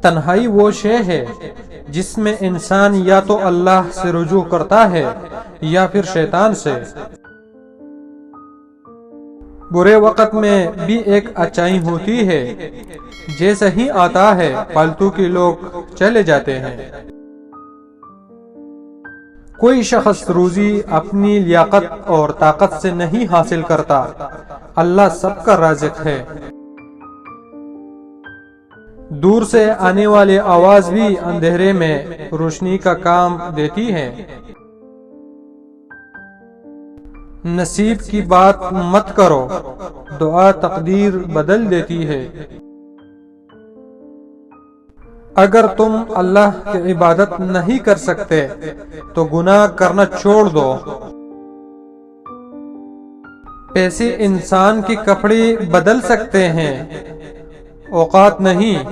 تنہائی وہ شے ہے جس میں انسان یا تو اللہ سے رجوع کرتا ہے یا پھر شیطان سے۔ برے وقت میں بھی ایک اچائی ہوتی ہے، جیسا ہی آتا ہے فالتو کے لوگ چلے جاتے ہیں۔ کوئی شخص روزی اپنی لیاقت اور طاقت سے نہیں حاصل کرتا، اللہ سب کا رازق ہے۔ دور سے آنے والی آواز بھی اندھیرے میں روشنی کا کام دیتی ہے۔ نصیب کی بات مت کرو، دعا تقدیر بدل دیتی ہے۔ اگر تم اللہ کی عبادت نہیں کر سکتے تو گناہ کرنا چھوڑ دو۔ پیسے انسان کے کپڑے بدل سکتے ہیں، اوقات نہیں۔